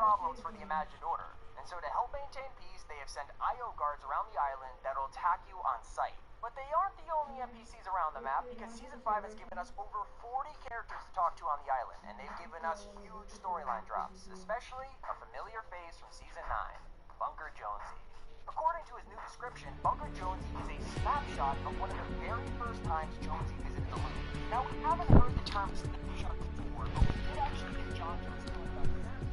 problems for the imagined order, and so to help maintain peace, they have sent IO guards around the island that'll attack you on sight. But they aren't the only NPCs around the map, because Season 5 has given us over 40 characters to talk to on the island, and they've given us huge storyline drops, especially a familiar face from Season 9, Bunker Jonesy. According to his new description, Bunker Jonesy is a snapshot of one of the very first times Jonesy visited the loop. Now, we haven't heard the term snapshot before, but we did actually get John Jones talk about snapshots.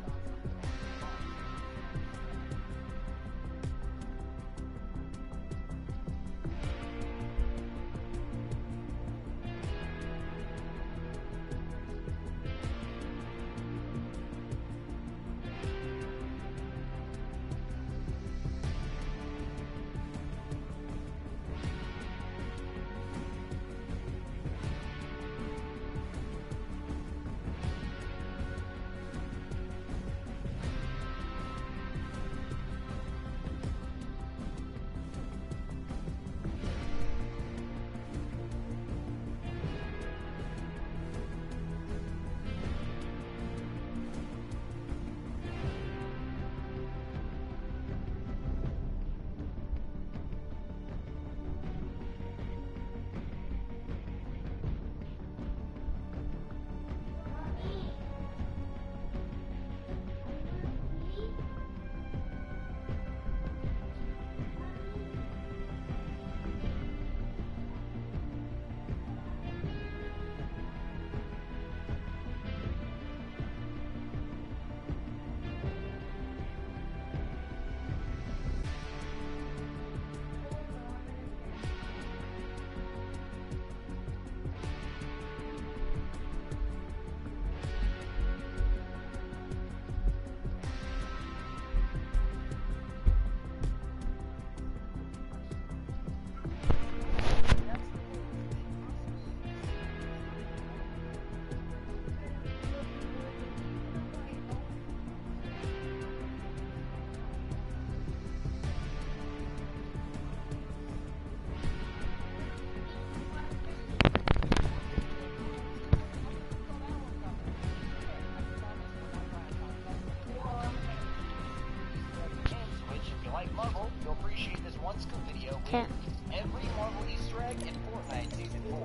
Can't. Every Marvel Easter egg in Fortnite Season 4.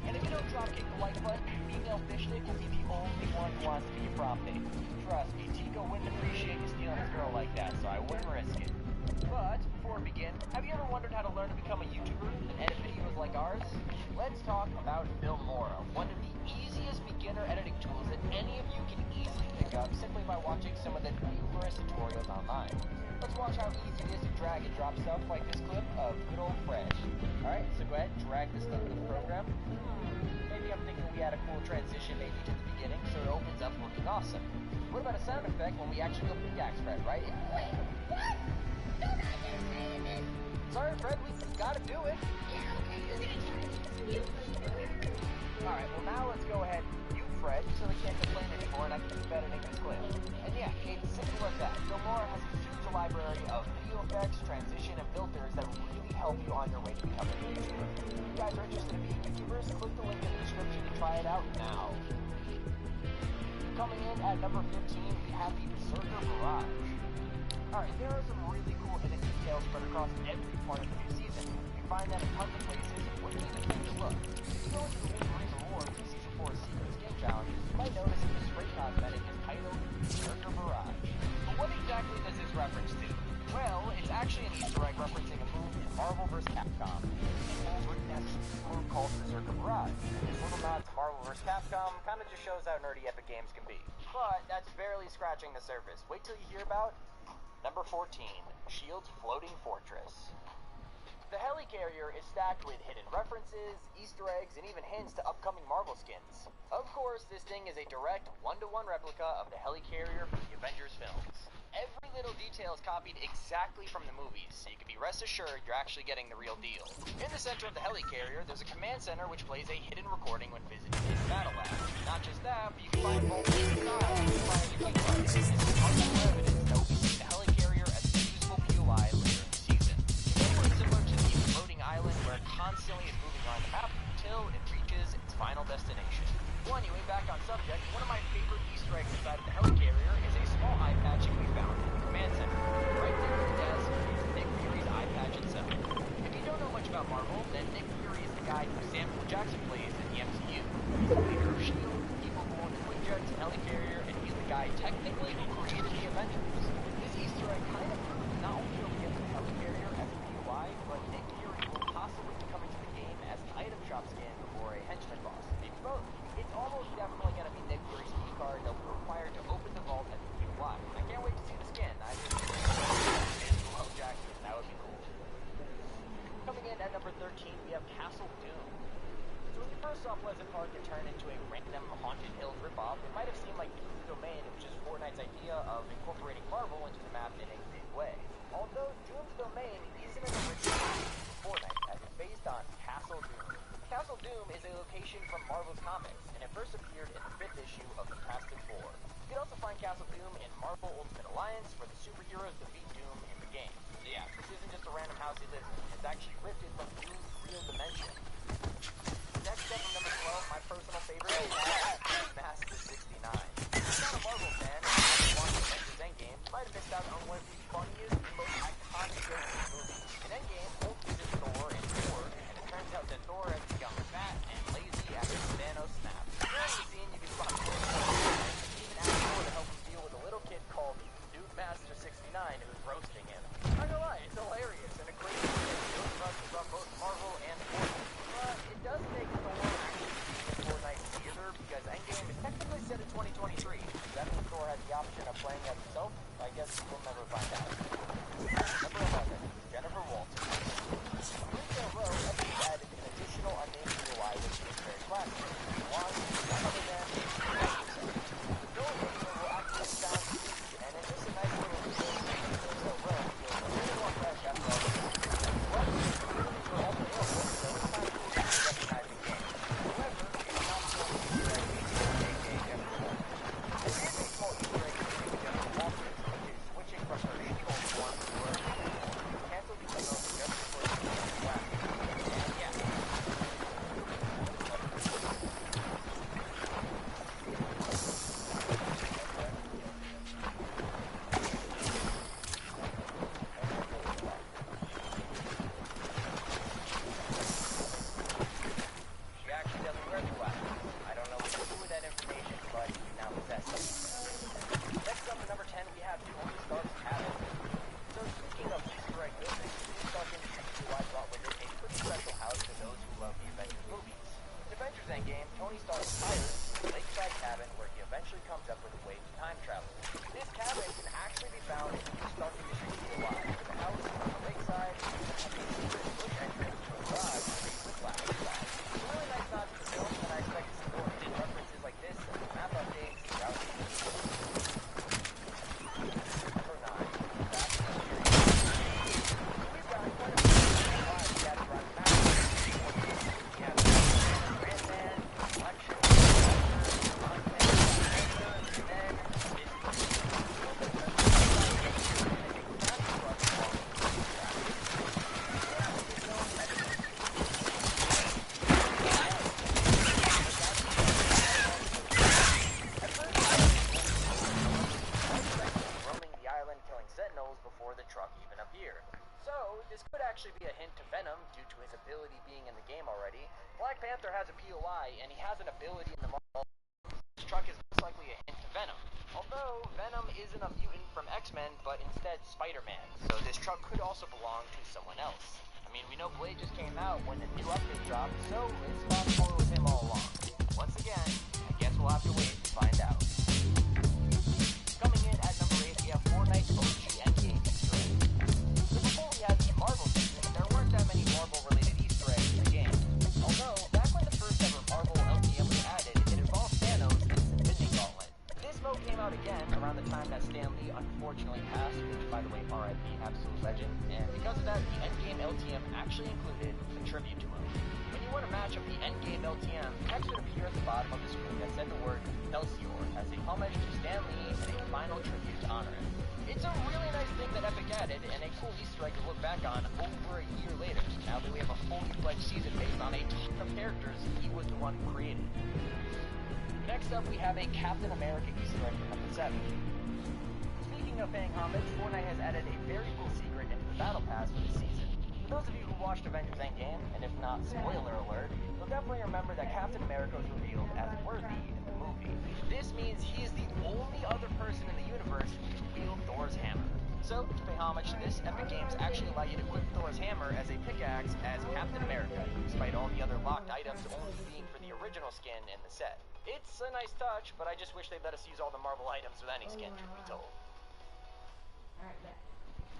And if you don't drop kick the like button, female fishstick will be the only one who wants to be your prop date. Trust me, Tico wouldn't appreciate you stealing his girl like that, so I wouldn't risk it. But, before we begin, have you ever wondered how to learn to become a YouTuber and edit videos like ours? Let's talk about Filmora, one of the easiest beginner editing tools that any of you can easily pick up simply by watching some of the numerous tutorials online. Let's watch how easy it is to drag and drop stuff like this clip of good old Fresh. Alright, so go ahead and drag this into the program. Maybe I'm thinking we had a cool transition maybe to the beginning so it opens up looking awesome. What about a sound effect when we actually open the Gax Fred, right? Wait, what? Don't understand this. Sorry, Fred, we gotta do it. Yeah, okay, you're gonna try to make this Alright, well now let's go ahead and mute Fred so we can't complain anymore and I can keep editing this clip. And yeah, it's simple as that. Filmora has a huge library of video effects, transition, and filters that really help you on your way to becoming a YouTuber. If you guys are interested in being YouTubers, click the link in the description to try it out now. Coming in at number 15, we have the Berserker Barrage. Alright, there are some really cool hidden details spread across every part of the new season. You find that in tons of places and wouldn't even think to look. If you go into the Wolverine Rewards for Season 4's Secret Skin Challenge, you might notice that the spray cosmetic is titled Berserker Barrage. But what exactly does this reference to? Well, it's actually an Easter egg referencing a move in Marvel Marvel vs. Capcom. People wouldn't actually see a move called Berserker Barrage. This little nod to Marvel vs. Capcom kind of just shows how nerdy Epic Games can be. But that's barely scratching the surface. Wait till you hear about number 14, Shield's Floating Fortress. The helicarrier is stacked with hidden references, Easter eggs, and even hints to upcoming Marvel skins. Of course, this thing is a direct one-to-one replica of the helicarrier from the Avengers films. Every little detail is copied exactly from the movies, so you can be rest assured you're actually getting the real deal. In the center of the helicarrier, there's a command center which plays a hidden recording when visiting its battle lab. Not just that, but you can find bolts inside, implying a few parts. This is hardly more evidence that we'll be seeing the helicarrier as a usable POI later in the season. Somewhat similar to the floating island where it constantly is moving around the map until it reaches its final destination. Well, anyway, back on subject, one of my favorite Easter eggs inside of the helicarrier is a small eye patching we found in the command center. Right there at the desk is Nick Fury's eye patch itself. If you don't know much about Marvel, then Nick Fury is the guy who Samuel Jackson plays in the MCU. He's the leader of S.H.I.E.L.D., people born twin jets and helicarrier, and he's the guy technically who created the Avengers. This Easter egg kind of proves not only will we get the helicarrier as a POI, but Nick Fury will possibly be coming to the game as an item shop skin or a henchman boss. Maybe both. It's almost definitely going to be Nick Fury's key card that will be required to open the vault as a POI. I can't wait to see the skin. I just love Jackson. That would be cool. Coming in at number 13, we have Castle Doom. So when you first saw Pleasant Park get turned into a random Haunted Hills ripoff, it might have seemed like Doom's Domain, which is Fortnite's idea of incorporating Marvel into the map in a big way. Although Doom's Domain isn't an original Fortnite, as it's based on Castle Doom. Castle Doom is a location from Marvel's comics, and it first appeared in the 5th issue of the Fantastic Four. You can also find Castle Doom in Marvel Ultimate Alliance, where the superheroes defeat Doom in the game. So yeah, this isn't just a random house he lives in, it's actually lifted from Doom's real dimension. Next up, number 12, my personal favorite, Master 69. If you're not a Marvel fan, and you watched Avengers Endgame, you might have missed out on one of the funniest and most iconic jokes in the movie. In Endgame, Hulk visits Thor in Thor, and it turns out that Thor has become fat and lazy after Thanos snaps. During the scene, you can spot Thor even ask Thor to help him deal with a little kid called Dude Master 69 who's roasting him. I'm not gonna lie, it's hilarious and a great movie that shows crushes on both Marvel and Fortnite. But it does make Thor actually be in Fortnite theater because Endgame is technically set in 2023. That means Thor has the option of playing as himself. I guess we'll never find out. Number 11, Jennifer Walters. On Retail Row, Epic added an additional unnamed POI which is very classic. One, none other than the villain name will actually sound huge, and it's just a nice little reveal to Retail Row because a little more fresh after all this. But the communities were also available, so it's kind of cool to recognize the game. However, it's not the only Easter egg featuring aka Jennifer Walters. There is a small Easter egg featuring Jennifer Walters, which is switching from her She-Hulk form to her human form. Cancel the email just before the game is left. And yeah. She actually doesn't wear the glasses. I don't know what to do with that information, but you now possess them. Next up at number 10, we have Tony Stark's cabin. So speaking of Easter egg building, Tony Stark in the MCU brought with it a pretty special house for those who love the Avengers movies. In Avengers Endgame, Tony Stark retires to a lakeside cabin where he eventually comes up with a way to time travel. This cabin can actually be found in the Stark Industries POI, with the house on the lakeside and has a secret bush entrance to a garage facing the glass outside. It's a really nice nod to the film, and I expect to see more hidden references like this in the map updates throughout the season. Number 9, Fast and Furious. So we've got quite a few POIs scattered around the map. We have Grandman, Election, roaming the island, killing sentinels before the truck even appeared. So, this could actually be a hint to Venom due to his ability being in the game already. Black Panther has a POI, and he has an ability in the Marvel. This truck is most likely a hint to Venom. Although, Venom isn't a mutant from X-Men, but instead Spider-Man, so this truck could also belong to someone else. I mean, we know Blade just came out when the new update dropped, so it's possible it was him all along. Once again, I guess we'll have to wait to find out. Coming in at number 8, we have Fortnite OG Endgame Easter egg. So before we had the Marvel season, there weren't that many Marvel-related Easter eggs in the game. Although, back when the first ever Marvel LTM was added, it involved Thanos and his Infinity Gauntlet. This mode came out again around the time that Stan Lee unfortunately passed, which, by the way, RIP, absolute legend, and because of that, the Endgame LTM actually included a tribute to him. When you want to match up the Endgame LTM, text would appear at the bottom of the screen that said the word Excelsior as a homage to Stan Lee and a final tribute to honor him. It's a really nice thing that Epic added, and a cool Easter egg to look back on over a year later, now that we have a fully fledged season based on a ton of characters he was the one who created. Next up, we have a Captain America Easter egg for number 7. Speaking of paying homage, Fortnite has added a very cool secret into the Battle Pass for this season. For those of you who watched Avengers Endgame, and if not, spoiler alert, you'll definitely remember that Captain America was revealed as worthy in the movie. This means he is the only other person in the universe who can wield Thor's hammer. So, to pay homage to this, Epic Games actually allow you to equip Thor's hammer as a pickaxe as Captain America, despite all the other locked items only being for the original skin in the set. It's a nice touch, but I just wish they'd let us use all the Marvel items with any skin, truth be told.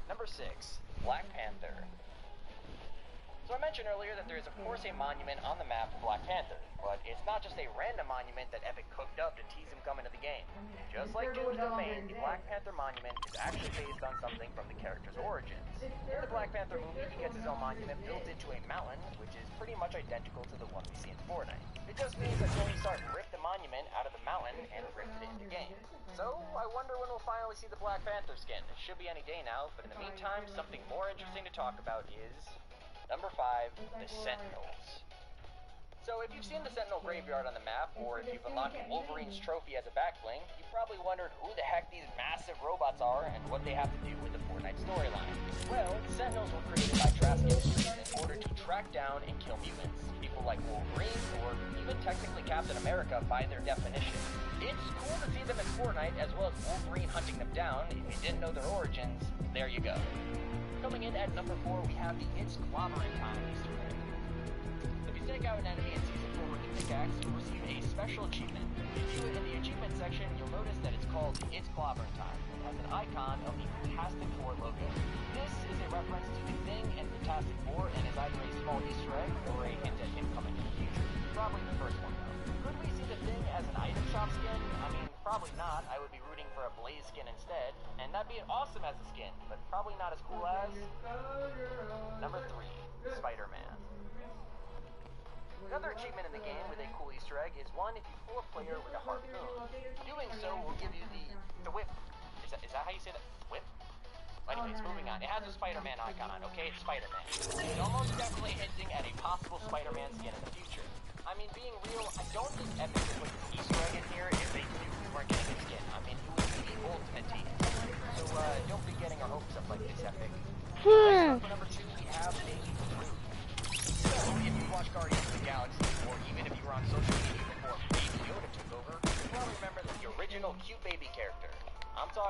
Number 6, Black Panther. So I mentioned earlier that there is of course a monument on the map for Black Panther, but it's not just a random monument that Epic cooked up to tease him coming to the game. Just like Doom's Domain, the Black Panther monument is actually based on something from the character's origins. In the Black Panther movie, he gets his own monument built into a mountain, which is pretty much identical to the one we see in Fortnite. It just means that Tony Stark ripped the monument out of the mountain and ripped it into game. So, I wonder when we'll finally see the Black Panther skin. It should be any day now, but in the meantime, something more interesting to talk about is number 5, the Sentinels. So if you've seen the Sentinel Graveyard on the map, or if you've unlocked Wolverine's trophy as a backbling, you probably wondered who the heck these massive robots are and what they have to do with the Fortnite storyline. Well, the Sentinels were created by Trask Industries in order to track down and kill mutants. People like Wolverine, or even technically Captain America by their definition. It's cool to see them in Fortnite, as well as Wolverine hunting them down. If you didn't know their origins, there you go. Coming in at number 4, we have the It's Clobbering Time Easter egg. If you take out an enemy in Season 4 with a pickaxe, you'll receive a special achievement. If you view it in the achievement section, you'll notice that it's called It's Clobbering Time. It has an icon of the Fantastic Four logo. This is a reference to the Thing and Fantastic Four, and is either a small Easter egg or a hint at him coming in the future. Probably the first one, though. Could we see the Thing as an item shop skin? I mean, probably not. I would be rooting for a Blaze skin instead, and that'd be awesome as a skin, but probably not as cool as... Number 3, Spider-Man. Another achievement in the game with a cool Easter egg is one if you pull a player with a harpoon. Doing so will give you the whip. Is that how you say that? Whip? Anyways, moving on. It has a Spider-Man icon on, okay? It's Spider-Man. It's almost definitely hinting at a possible Spider-Man skin in the future. I mean, being real, I don't think Epic would put this Easter egg in here if they knew we weren't getting a skin. I mean, it would be the ultimate tease.